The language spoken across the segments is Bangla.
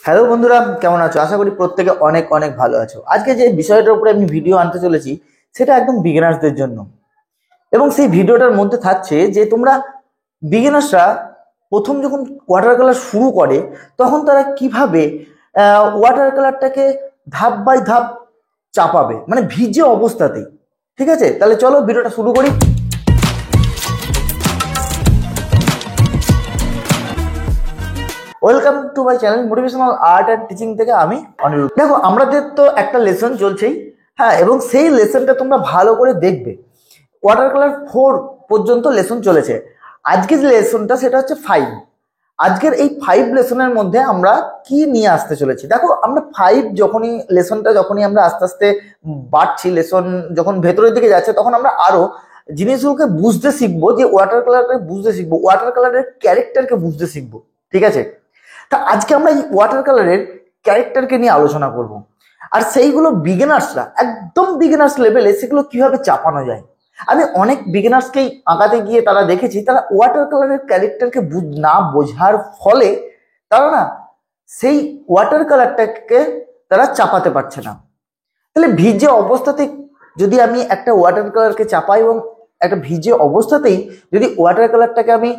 হ্যালো বন্ধুরা, কেমন আছো? আশা করি প্রত্যেকে অনেক অনেক ভালো আছো। আজকে যে বিষয়টার উপরে আমি ভিডিও আনতে চলেছি সেটা একদম বিগিনার্সদের জন্য, এবং সেই ভিডিওটার মধ্যে থাকছে যে তোমরা বিগিনার্সরা প্রথম যখন ওয়াটার কালার শুরু করে তখন তারা কিভাবে ওয়াটার কালারটাকে ধাপ বাই ধাপ চাপাবে, মানে ভিজে অবস্থাতেই। ঠিক আছে, তাহলে চলো ভিডিওটা শুরু করি। Welcome to my channel motivational art and teaching থেকে আমি অনিরুদ্ধ। দেখো, আমাদের তো একটা লেসন চলছেই, হ্যাঁ, এবং সেই লেসনটা তোমরা ভালো করে দেখবে। ওয়াটার কালার 4 পর্যন্ত লেসন চলেছে। আজকের যে লেসনটা সেটা হচ্ছে 5। আজকের এই 5 লেসনের মধ্যে আমরা কি নিয়ে আসতে চলেছি? দেখো, আমরা 5 যখনই আমরা আস্তে আস্তে বাড়ছি, লেসন যখন ভেতরের দিকে যাচ্ছে, তখন আমরা আরো জিনিসগুলোকে বুঝতে শিখবো, যে ওয়াটার কালারকে বুঝতে শিখবো, ওয়াটার কালারের ক্যারেক্টারকে বুঝতে শিখবো। ঠিক আছে, তা আজকে আমরা এই ওয়াটার কালারের ক্যারেক্টারকে নিয়ে আলোচনা করব, আর সেইগুলো বিগিনার্সরা একদম বিগিনার্স লেভেলে সেগুলো কিভাবে চাপানো যায়। আমি অনেক বিগিনার্সকেই আঁকাতে গিয়ে তারা দেখেছি, তারা ওয়াটার কালারের ক্যারেক্টারকে না বোঝার ফলে তারা না সেই ওয়াটার কালারটাকে তারা চাপাতে পারছে না। তাহলে ভিজে অবস্থাতে যদি আমি একটা ওয়াটার কালারকে চাপাই, এবং একটা ভিজে অবস্থাতেই যদি ওয়াটার কালারটাকে আমি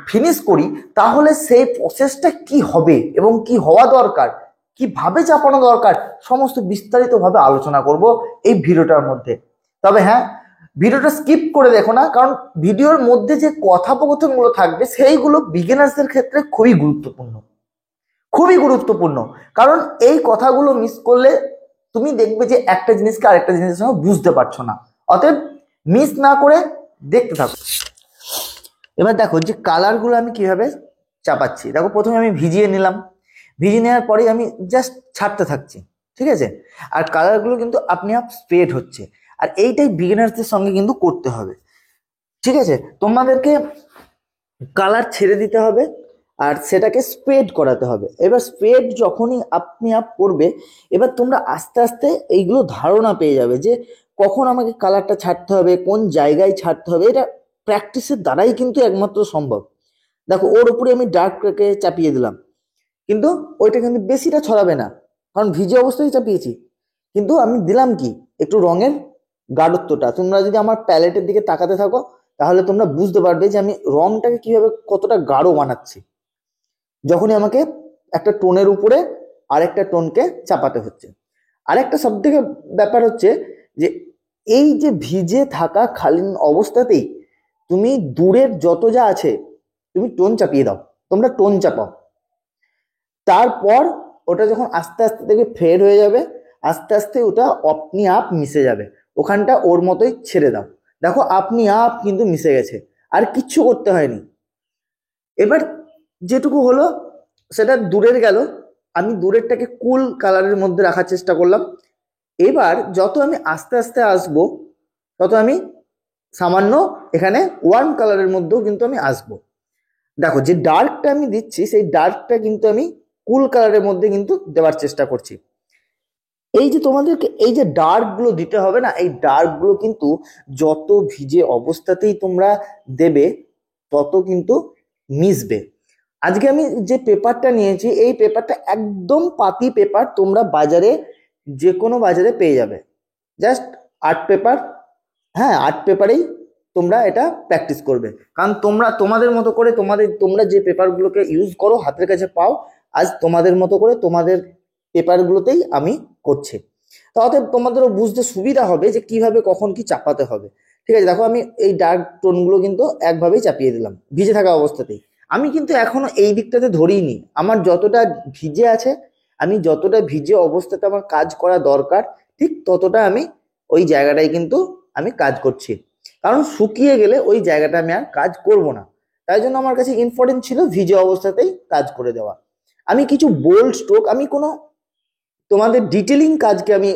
ফিনিশ করি, তাহলে সেই প্রসেসটা কি হবে এবং কি হওয়া দরকার, কিভাবে চাপানো দরকার, সমস্ত বিস্তারিতভাবে আলোচনা করব এই ভিডিওটার মধ্যে। তবে হ্যাঁ, ভিডিওটা স্কিপ করে দেখো না, কারণ ভিডিওর মধ্যে যে কথোপকথনগুলো থাকবে সেইগুলো বিগিনার্সদের ক্ষেত্রে খুবই গুরুত্বপূর্ণ, খুবই গুরুত্বপূর্ণ। কারণ এই কথাগুলো মিস করলে তুমি দেখবে যে একটা জিনিসকে আরেকটা জিনিসের সঙ্গে বুঝতে পারছো না। অতএব মিস না করে দেখতে থাকো। এবার দেখো যে কালারগুলো আমি কিভাবে চাপাচ্ছি। দেখো, প্রথমে আমি ভিজিয়ে নিলাম, ভিজিয়ে নেওয়ার পরে আমি জাস্ট ছাড়তে থাকছি। ঠিক আছে, আর কালারগুলো কিন্তু আপনি আপ স্প্রেড হচ্ছে, আর এইটাই বিগিনার্সদের সঙ্গে কিন্তু করতে হবে। ঠিক আছে, তোমাদেরকে কালার ছেড়ে দিতে হবে আর সেটাকে স্প্রেড করাতে হবে। এবার স্প্রেড যখনই আপনি আপ করবে, এবার তোমরা আস্তে আস্তে এইগুলো ধারণা পেয়ে যাবে যে কখন আমাকে কালারটা ছাড়তে হবে, কোন জায়গায় ছাড়তে হবে। এটা প্র্যাকটিসের দ্বারাই কিন্তু একমাত্র সম্ভব। দেখো, ওর উপরে আমি ডার্কটাকে চাপিয়ে দিলাম, কিন্তু ওইটা কিন্তু বেশিটা ছড়াবে না, কারণ ভিজে অবস্থায় চাপিয়েছি। কিন্তু আমি দিলাম কি একটু রঙের গাঢ়ত্বটা। তোমরা যদি আমার প্যালেটের দিকে তাকাতে থাকো, তাহলে তোমরা বুঝতে পারবে যে আমি রংটাকে কিভাবে কতটা গাঢ় বানাচ্ছি, যখনই আমাকে একটা টোনের উপরে আরেকটা টোনকে চাপাতে হচ্ছে। আরেকটা সব থেকে ব্যাপার হচ্ছে যে এই যে ভিজে থাকা খালি অবস্থাতেই তুমি দূরের যত যা আছে তুমি টোন চাপিয়ে দাও, তোমরা টোন চাপাও। তারপর ওটা যখন আস্তে আস্তে থেকে ফেড হয়ে যাবে, আস্তে আস্তে ওটা আপনি আপ মিশে যাবে, ওখানটা ওর মতোই ছেড়ে দাও। দেখো, আপনি আপ কিন্তু মিশে গেছে, আর কিচ্ছু করতে হয়নি। এবার যেটুকু হলো সেটা দূরের গেল, আমি দূরেরটাকে কুল কালারের মধ্যে রাখার চেষ্টা করলাম। এবার যত আমি আস্তে আস্তে আসবো, তত আমি সামান্য এখানে ওয়ার্ম কালারের মধ্যেও কিন্তু আমি আসবো। দেখো, যে ডার্কটা আমি দিচ্ছি সেই ডার্কটা কিন্তু আমি কুল কালারের মধ্যে কিন্তু দেওয়ার চেষ্টা করছি। এই যে তোমাদেরকে এই যে ডার্ক গুলো দিতে হবে না, এই ডার্ক গুলো কিন্তু যত ভিজে অবস্থাতেই তোমরা দেবে তত কিন্তু মিশবে। আজকে আমি যে পেপারটা নিয়েছি, এই পেপারটা একদম পাতি পেপার, তোমরা বাজারে যে কোনো বাজারে পেয়ে যাবে। জাস্ট আর্ট পেপার, হ্যাঁ, আর্ট পেপারেই তোমরা এটা প্র্যাকটিস করবে। কারণ তোমাদের মতো করে তোমরা যে পেপারগুলোকে ইউজ করো, হাতের কাছে পাও, আজ তোমাদের মতো করে তোমাদের পেপারগুলোতেই আমি করছি। তাতে তোমাদেরও বুঝতে সুবিধা হবে যে কিভাবে কখন কি চাপাতে হবে। ঠিক আছে, দেখো আমি এই ডার্ক টোনগুলো কিন্তু একভাবেই চাপিয়ে দিলাম ভিজে থাকা অবস্থাতেই। আমি কিন্তু এখনো এই দিকটাতে ধরিনি, আমার যতটা ভিজে আছে, আমি যতটা ভিজে অবস্থাতে আমার কাজ করা দরকার, ঠিক ততটা আমি ওই জায়গাটায় কিন্তু আমি কাজ করছি। কারণ শুকিয়ে গেলে ওই জায়গাটা আমি আর কাজ করব না, তাই জন্য আমার কাছে ইম্পর্টেন্ট ছিল ভিজে অবস্থাতেই কাজ করে দেওয়া। আমি কিছু বোল্ড স্ট্রোক, আমি কোনো তোমাদের ডিটেলিং কাজকে আমি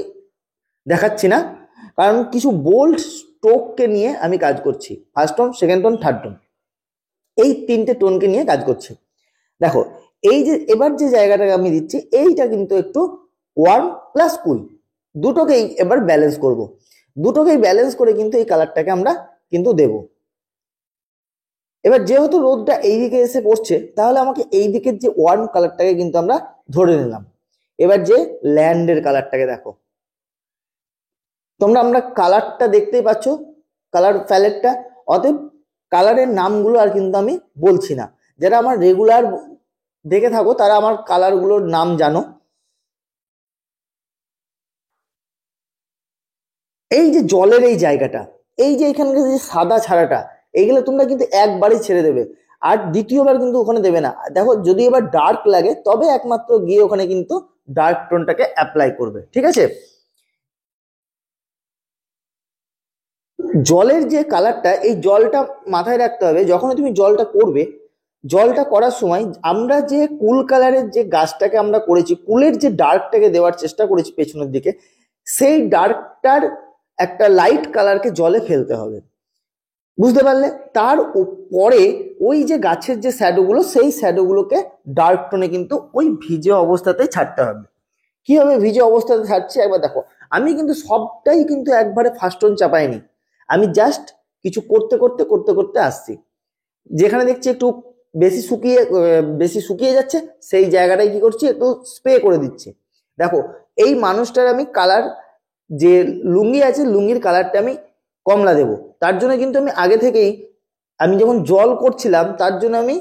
দেখাচ্ছি না, কারণ কিছু বোল্ড স্ট্রোককে নিয়ে আমি কাজ করছি। First tone, second tone, third tone, এই 3টে টোনকে নিয়ে কাজ করছি। দেখো, এই যে এবার যে জায়গাটাকে আমি দিচ্ছি, এইটা কিন্তু একটু ওয়ার্ম প্লাস কুল, দুটোকেই এবার ব্যালেন্স করব। দুটোকেই ব্যালেন্স করে কিন্তু এই কালারটাকে আমরা কিন্তু দেব। এবার যেহেতু রোদটা এইদিকে এসে পড়ছে, তাহলে আমাকে এই দিকের যে ওয়ার্ম কালারটাকে কিন্তু আমরা ধরে নিলাম। এবার যে ল্যান্ডের কালারটাকে দেখো তোমরা, আমরা কালারটা দেখতেই পাচ্ছ, কালার প্যালেটটা। অতএব কালারের নামগুলো আর কিন্তু আমি বলছি না, যারা আমার রেগুলার দেখে থাকো তারা আমার কালারগুলোর নাম জানো। এই যে জলের এই জায়গাটা, এই যে এখানকার যে সাদা ছাড়াটা, এইগুলো তোমরা কিন্তু একবারই ছেড়ে দেবে, আর দ্বিতীয়বার কিন্তু ওখানে দেবে না। দেখো যদি এবার ডার্ক লাগে তবে একমাত্র গিয়ে ওখানে কিন্তু ডার্ক টোনটাকে অ্যাপ্লাই করবে, ঠিক আছে। জলের যে কালারটা, এই জলটা মাথায় রাখতে হবে যখন তুমি জলটা করবে। জলটা করার সময় আমরা যে কুল কালারের যে গাছটাকে আমরা করেছি, কুলের যে ডার্কটাকে দেওয়ার চেষ্টা করেছি পেছনের দিকে, সেই ডার্কটার একটা লাইট কালারকে জলে ফেলতে হবে, বুঝতে পারলে। তার পরে ওই যে গাছের যে শ্যাডোগুলো, সেই শ্যাডোগুলোকে ডার্ক টোনে কিন্তু ওই ভিজে অবস্থাতেই ছাড়তে হবে। কিভাবে ভিজে অবস্থাতে ছাড়ছি একবার দেখো। আমি কিন্তু সবটাই কিন্তু একবারে ফার্স্ট টোন চাপাইনি, আমি জাস্ট কিছু করতে করতে করতে করতে আসছি। যেখানে দেখছি একটু বেশি শুকিয়ে যাচ্ছে, সেই জায়গাটায় কি করছি, একটু স্প্রে করে দিচ্ছি। দেখো এই মানুষটার আমি কালার, যে লুঙ্গি আছে লুঙ্গির কালারটা আমি কমলা দেব, তার জন্য কিন্তু আমি আগে থেকেই, আমি যখন জল করছিলাম তার জন্য আমি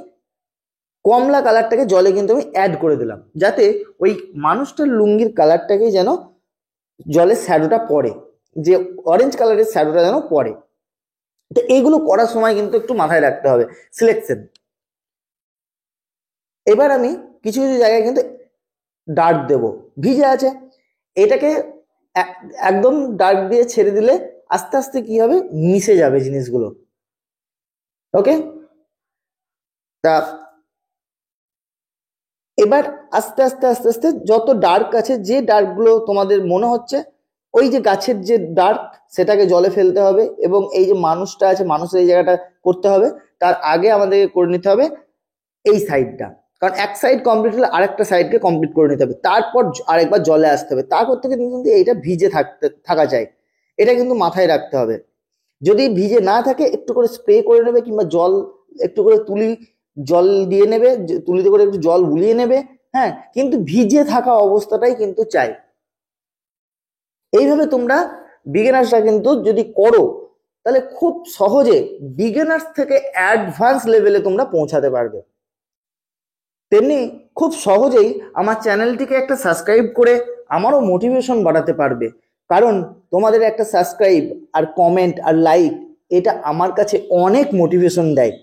কমলা কালারটাকে জলে কিন্তু আমি অ্যাড করে দিলাম, যাতে ওই মানুষটার লুঙ্গির কালারটাকেই যেন জলের শ্যাডোটা পড়ে, যে অরেঞ্জ কালারের শ্যাডোটা যেন পড়ে। তো এইগুলো করার সময় কিন্তু একটু মাথায় রাখতে হবে সিলেকশন। এবার আমি কিছু কিছু জায়গায় কিন্তু ডার্ক দেব, ভিজে আছে, এটাকে একদম ডার্ক দিয়ে ছেড়ে দিলে আস্তে আস্তে কি হবে, মিশে যাবে জিনিসগুলো। ওকে, তা এবার আস্তে আস্তে আস্তে আস্তে যত ডার্ক আছে, যে ডার্কগুলো তোমাদের মনে হচ্ছে ওই যে গাছের যে ডার্ক, সেটাকে জলে ফেলতে হবে, এবং এই যে মানুষটা আছে মানুষের এই জায়গাটা করতে হবে। তার আগে আমাদেরকে করে নিতে হবে এই সাইডটা, কারণ এক সাইড কমপ্লিট হলে আরেকটা সাইডকে কমপ্লিট করে নিতে হবে, তারপর আরেকবার জলে আসতে হবে। তা করতে গেলে কিন্তু এইটা ভিজে থাকা যায়, এটা কিন্তু মাথায় রাখতে হবে। যদি ভিজে না থাকে একটু করে স্প্রে করে নেবে, কিংবা জল একটু করে জল দিয়ে নেবে, তুলিতে করে একটু জল বুলিয়ে নেবে। হ্যাঁ, কিন্তু ভিজে থাকা অবস্থাটাই কিন্তু চাই। এইভাবে তোমরা বিগিনার্সরা কিন্তু যদি করো, তাহলে খুব সহজে বিগিনার্স থেকে অ্যাডভান্স লেভেলে তোমরা পৌঁছাতে পারবে। তেমনি খুব সহজেই আমার চ্যানেলটিকে একটা সাবস্ক্রাইব করে আমারও মোটিভেশন বাড়াতে পারবে, কারণ তোমাদের একটা সাবস্ক্রাইব আর কমেন্ট আর লাইক, এটা আমার কাছে অনেক মোটিভেশন দেয়।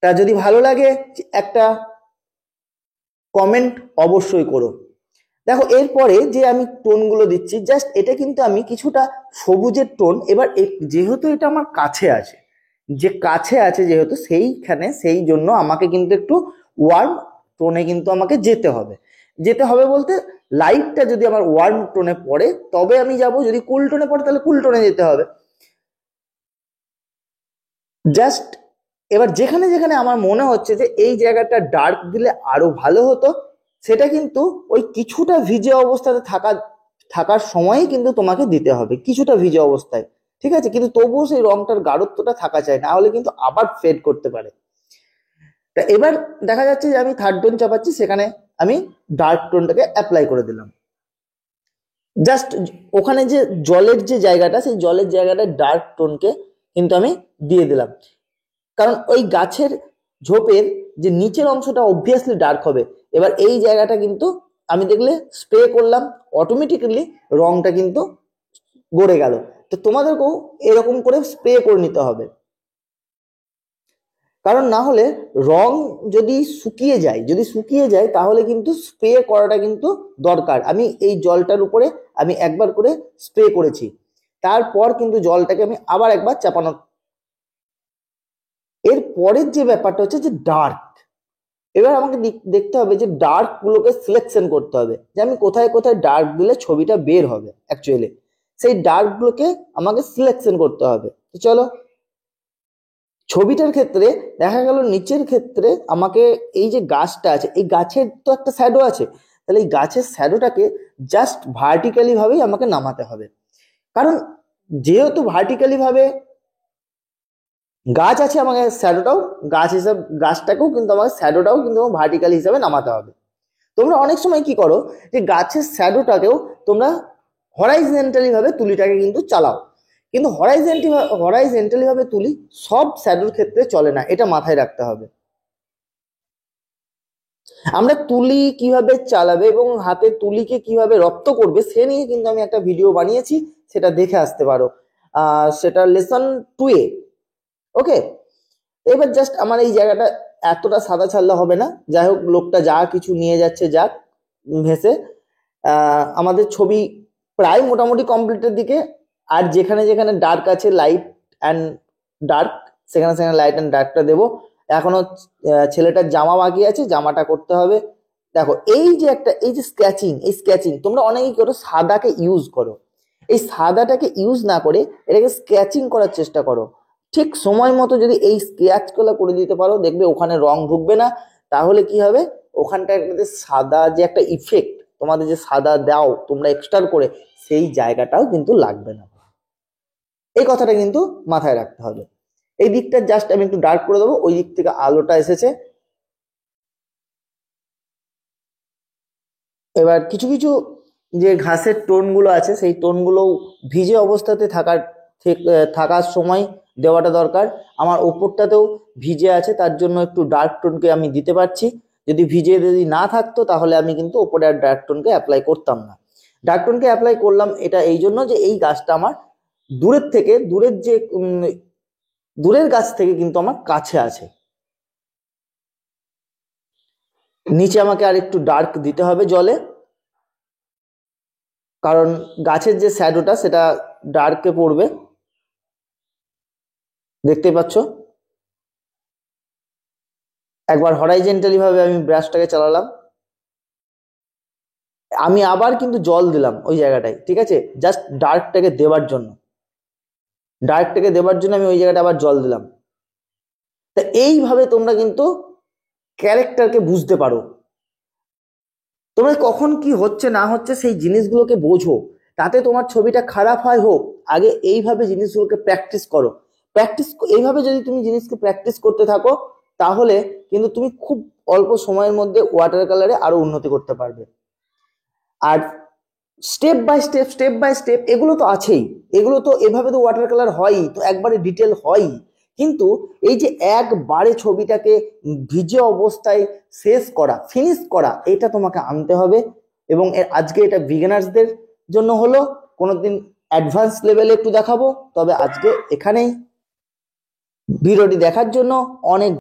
তা যদি ভালো লাগে একটা কমেন্ট অবশ্যই করো। দেখো এরপরে যে আমি টোনগুলো দিচ্ছি, জাস্ট এটা কিন্তু আমি কিছুটা সবুজের টোন। এবার যেহেতু এটা আমার কাছে আছে, যেহেতু সেইখানে, সেই জন্য আমাকে কিন্তু একটু ওয়ার্ম টোনে কিন্তু আমাকে যেতে হবে বলতে, লাইটটা যদি আমার ওয়ার্ম টোনে পড়ে তবে আমি যাব, যদি কুল টোনে পড়ে তাহলে কুল টোনে যেতে হবে। জাস্ট এবার যেখানে যেখানে আমার মনে হচ্ছে যে এই জায়গাটা ডার্ক দিলে আরো ভালো হতো, সেটা কিন্তু ওই কিছুটা ভিজে অবস্থাতে থাকার সময়ই কিন্তু তোমাকে দিতে হবে, কিছুটা ভিজে অবস্থায়, ঠিক আছে। কিন্তু তবুও সেই রংটার গাঢ়ত্বটা থাকা চাই, না হলে কিন্তু আবার ফেড করতে পারে। তা এবার দেখা যাচ্ছে যে আমি থার্ড টোন চাপাচ্ছি, সেখানে আমি ডার্ক টোনটাকে অ্যাপ্লাই করে দিলাম। জাস্ট ওখানে যে জলের যে জায়গাটা, সেই জলের জায়গাটা ডার্ক টোনকে কিন্তু আমি দিয়ে দিলাম, কারণ ওই গাছের ঝোপের যে নিচের অংশটা অবভিয়াসলি ডার্ক হবে। এবার এই জায়গাটা কিন্তু আমি দেখলে স্প্রে করলাম, অটোমেটিক্যালি রংটা কিন্তু গড়ে গেল। তো তোমাদেরকেও এরকম করে স্প্রে করে নিতে হবে, কারণ না হলে রং যদি শুকিয়ে যায় তাহলে কিন্তু স্প্রে করাটা কিন্তু দরকার। আমি এই জলটার উপরে আমি একবার করে স্প্রে করেছি, তারপর কিন্তু জলটাকে আমি আবার একবার চাপানো। এর পরের যে ব্যাপারটা হচ্ছে যে ডার্ক। এবার আমাকে দেখতে হবে যে ডার্ক গুলোকে সিলেকশন করতে হবে, যে আমি কোথায় কোথায় ডার্ক দিলে ছবিটা বের হবে অ্যাকচুয়ালি, সেই ডার্ক গুলোকে আমাকে সিলেকশন করতে হবে। তো চলো, ছবিটার ক্ষেত্রে দেখা গেল নিচের ক্ষেত্রে আমাকে এই যে গাছটা আছে, এই গাছের তো একটা শ্যাডো আছে, তাহলে এই গাছের শ্যাডোটাকে জাস্ট ভার্টিক্যালি ভাবেই আমাকে নামাতে হবে, কারণ যেহেতু ভার্টিক্যালি ভাবে গাছ আছে, আমাকে শ্যাডোটাও গাছটাকেও কিন্তু আমাকে শ্যাডোটাও কিন্তু ভার্টিক্যাল হিসাবে নামাতে হবে। তোমরা অনেক সময় কি করো যে গাছের শ্যাডোটাকেও তোমরা হরাইজেন্টালি ভাবে তুলিটাকে কিন্তু চালাও, কিন্তু হরাইজেন্টালি ভাবে তুলি সব শ্যাডোর ক্ষেত্রে চলে না, এটা মাথায় রাখতে হবে। আমরা তুলি কিভাবে চালাবে এবং হাতে তুলিকে কিভাবে রপ্ত করবে সে নিয়ে কিন্তু আমি একটা ভিডিও বানিয়েছি, সেটা দেখে আসতে পারো। সেটা লেসন 2 এ। ওকে, এবার জাস্ট আমার এই জায়গাটা এতটা সাদা ছাড়লে হবে না, যাই হোক লোকটা যা কিছু নিয়ে যাচ্ছে যাক ভেসে। আমাদের ছবি প্রায় মোটামুটি কমপ্লিটের দিকে। আর যেখানে যেখানে ডার্ক আছে লাইট অ্যান্ড ডার্ক, সেখানে সেখানে লাইট অ্যান্ড ডার্কটা দেবো। এখনো ছেলেটার জামা বাকি আছে, জামাটা করতে হবে। দেখো এই যে স্কেচিং তোমরা অনেকেই করো সাদাকে ইউজ করো, এই সাদাটাকে ইউজ না করে এটাকে স্কেচিং করার চেষ্টা করো। ঠিক সময় মতো যদি এই স্কেচগুলো করে দিতে পারো দেখবে ওখানে রং ঢুকবে না। তাহলে কি হবে, ওখানটা একটা সাদা যে একটা ইফেক্ট তোমাদের যে সাদা দাও তোমরা এক্সট্রা করে, সেই জায়গাটাও কিন্তু লাগবে না। এই কথাটা কিন্তু মাথায় রাখতে হবে। এই দিকটা জাস্ট আমি একটু ডার্ক করে দেবো, ওই দিক থেকে আলোটা এসেছে। এবার কিছু কিছু যে ঘাসের টোনগুলো আছে সেই টোনগুলো ভিজে অবস্থাতে থাকার সময় দেওয়াটা দরকার। আমার ওপরটাতেও ভিজে আছে, তার জন্য একটু ডার্ক টোনকে আমি দিতে পারছি। যদি না থাকতো তাহলে আমি কিন্তু ওপরে আর ডার্ক টোনকে অ্যাপ্লাই করতাম না। ডার্ক টোনকে অ্যাপ্লাই করলাম এটা এই জন্য যে এই গাছটা আমার দূরের গাছ থেকে কিন্তু আমার কাছে আছে। নিচে আমাকে আর একটু ডার্ক দিতে হবে জলে, কারণ গাছের যে শ্যাডোটা সেটা ডার্কে পড়বে, দেখতে পাচ্ছ। একবার হরাইজেন্টালি ভাবে আমি ব্রাশটাকে চালালাম, আমি আবার কিন্তু জল দিলাম ওই জায়গাটায়, ঠিক আছে, জাস্ট ডার্কটাকে দেওয়ার জন্য আমি ওই জায়গাটা আবার জল দিলাম। তা এইভাবে তোমরা কিন্তু ক্যারেক্টারকে বুঝতে পারো। তোমরা কখন কি হচ্ছে না হচ্ছে সেই জিনিসগুলোকে বোঝো, তাতে তোমার ছবিটা খারাপ হয় হোক, আগে এইভাবে জিনিসগুলোকে প্র্যাকটিস করো। এইভাবে যদি তুমি জিনিসকে প্র্যাকটিস করতে থাকো তাহলে কিন্তু তুমি খুব অল্প সময়ের মধ্যে ওয়াটার কালারে আরো উন্নতি করতে পারবে। আর স্টেপ বাই স্টেপ এগুলো তো আছেই, এগুলো তো এভাবে তো ওয়াটার কালার হয়ই, তো একবারে ডিটেল হয়ই। কিন্তু এই যে একবারে ছবিটাকে ভিজে অবস্থায় ফিনিশ করা এটা তোমাকে আনতে হবে। এবং আজকে এটা বিগিনার্সদের জন্য হলো, কোনোদিন অ্যাডভান্স লেভেলে একটু দেখাবো। তবে আজকে এখানেই, ভিডিওটি দেখার জন্য অনেক